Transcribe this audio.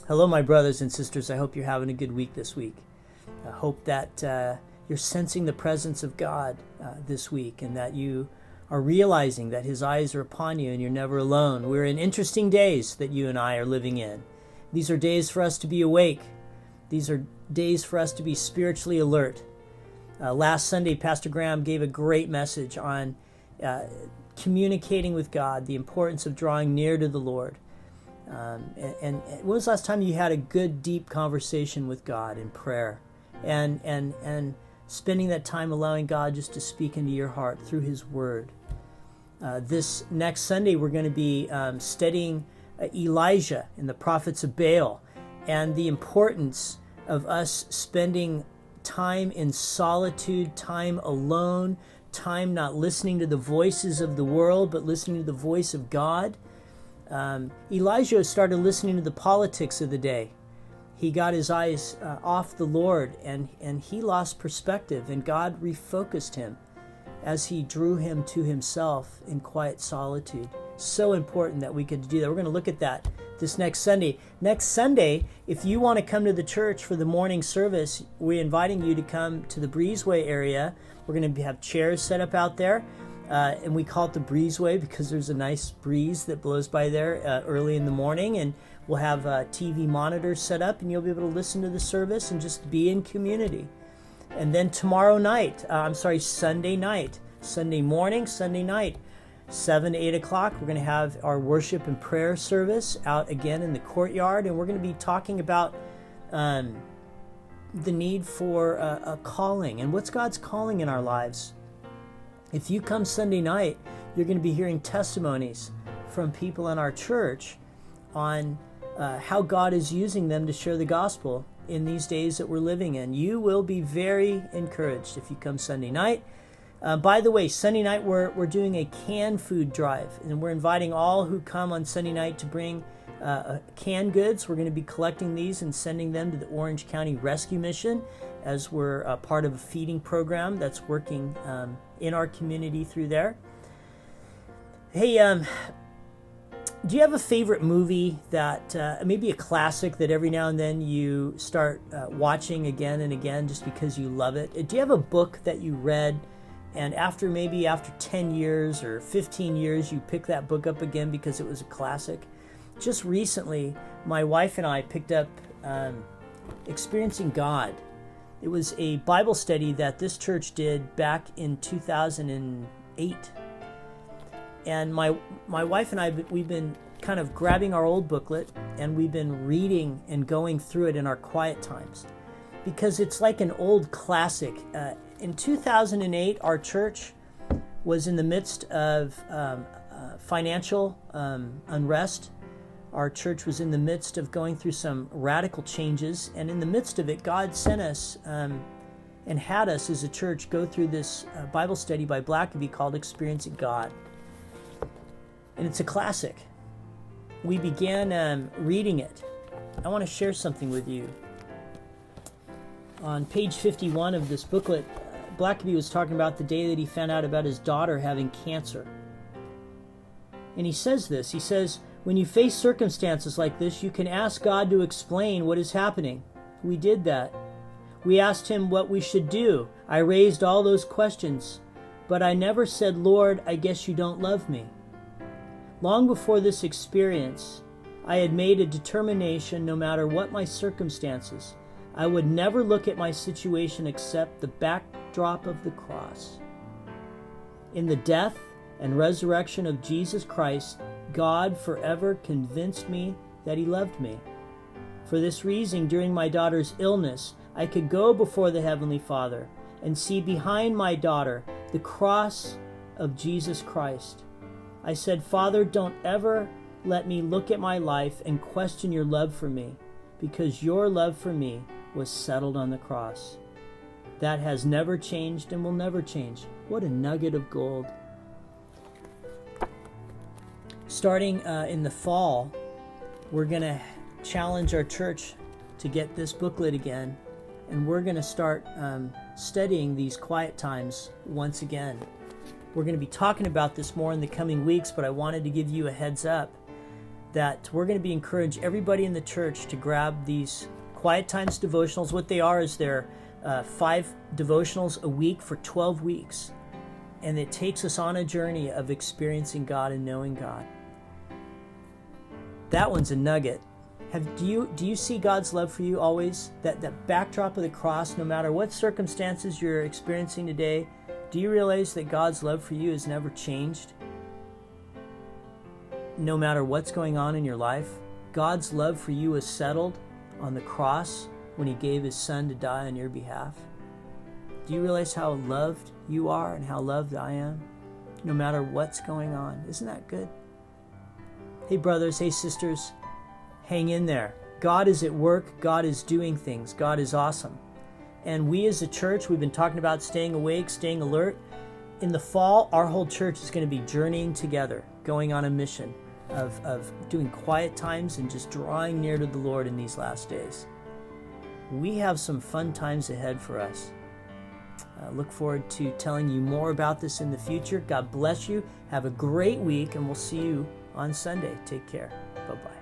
Hello, my brothers and sisters. I hope you're having a good week this week. I hope that you're sensing the presence of God this week, and that you are realizing that His eyes are upon you and you're never alone. We're in interesting days that you and I are living in. These are days for us to be awake. These are days for us to be spiritually alert. Last Sunday, Pastor Graham gave a great message on communicating with God, the importance of drawing near to the Lord. And when was the last time you had a good, deep conversation with God in prayer, and spending that time allowing God just to speak into your heart through His Word? This next Sunday, we're going to be studying Elijah and the prophets of Baal, and the importance of us spending time in solitude, time alone, time not listening to the voices of the world, but listening to the voice of God. Elijah started listening to the politics of the day. He got his eyes off the Lord, and he lost perspective, and God refocused him as He drew him to Himself in quiet solitude. So important that we could do that. We're going to look at that this next Sunday. Next Sunday, if you want to come to the church for the morning service, we're inviting you to come to the Breezeway area. We're going to have chairs set up out there. And we call it the Breezeway because there's a nice breeze that blows by there early in the morning. And we'll have TV monitors set up, and you'll be able to listen to the service and just be in community. And then Sunday night, Sunday morning, Sunday night, 7 to 8 o'clock, we're going to have our worship and prayer service out again in the courtyard. And we're going to be talking about the need for a calling, and what's God's calling in our lives. If you come Sunday night, you're going to be hearing testimonies from people in our church on how God is using them to share the gospel in these days that we're living in. You will be very encouraged if you come Sunday night. By the way, Sunday night we're doing a canned food drive, and we're inviting all who come on Sunday night to bring canned goods. We're going to be collecting these and sending them to the Orange County Rescue Mission, as we're part of a feeding program that's working in our community through there. Hey, do you have a favorite movie that maybe a classic that every now and then you start watching again and again just because you love it? Do you have a book that you read, and after 10 years or 15 years you pick that book up again because it was a classic? Just recently, my wife and I picked up Experiencing God. It was a Bible study that this church did back in 2008. And my wife and I, we've been kind of grabbing our old booklet, and we've been reading and going through it in our quiet times, because it's like an old classic. In 2008, our church was in the midst of financial unrest. Our church was in the midst of going through some radical changes, and in the midst of it, God sent us and had us as a church go through this Bible study by Blackaby called Experiencing God. And it's a classic. We began reading it. I want to share something with you. On page 51 of this booklet, Blackaby was talking about the day that he found out about his daughter having cancer. And he says this, he says, "When you face circumstances like this, you can ask God to explain what is happening." We did that. We asked Him what we should do. I raised all those questions, but I never said, "Lord, I guess you don't love me." Long before this experience, I had made a determination, no matter what my circumstances, I would never look at my situation except the backdrop of the cross. In the death and resurrection of Jesus Christ, God forever convinced me that He loved me. For this reason, during my daughter's illness, I could go before the Heavenly Father and see behind my daughter the cross of Jesus Christ. I said, "Father, don't ever let me look at my life and question your love for me, because your love for me was settled on the cross." That has never changed and will never change. What a nugget of gold. Starting in the fall, we're going to challenge our church to get this booklet again, and we're going to start studying these quiet times once again. We're going to be talking about this more in the coming weeks, but I wanted to give you a heads up. that we're going to be encourage everybody in the church to grab these Quiet Times devotionals. What they are is they're 5 devotionals a week for 12 weeks. And it takes us on a journey of experiencing God and knowing God. That one's a nugget. Do you see God's love for you always? That backdrop of the cross, no matter what circumstances you're experiencing today, do you realize that God's love for you has never changed? No matter what's going on in your life, God's love for you is settled on the cross when he gave his son to die on your behalf. Do you realize how loved you are and how loved I am? No matter what's going on. Isn't that good? Hey brothers, hey sisters, hang in there. God is at work. God is doing things. God is awesome. And we as a church, we've been talking about staying awake, staying alert. In the fall, our whole church is going to be journeying together, going on a mission of doing quiet times and just drawing near to the Lord in these last days. We have some fun times ahead for us. Look forward to telling you more about this in the future. God bless you. Have a great week, and we'll see you on Sunday. Take care. Bye-bye.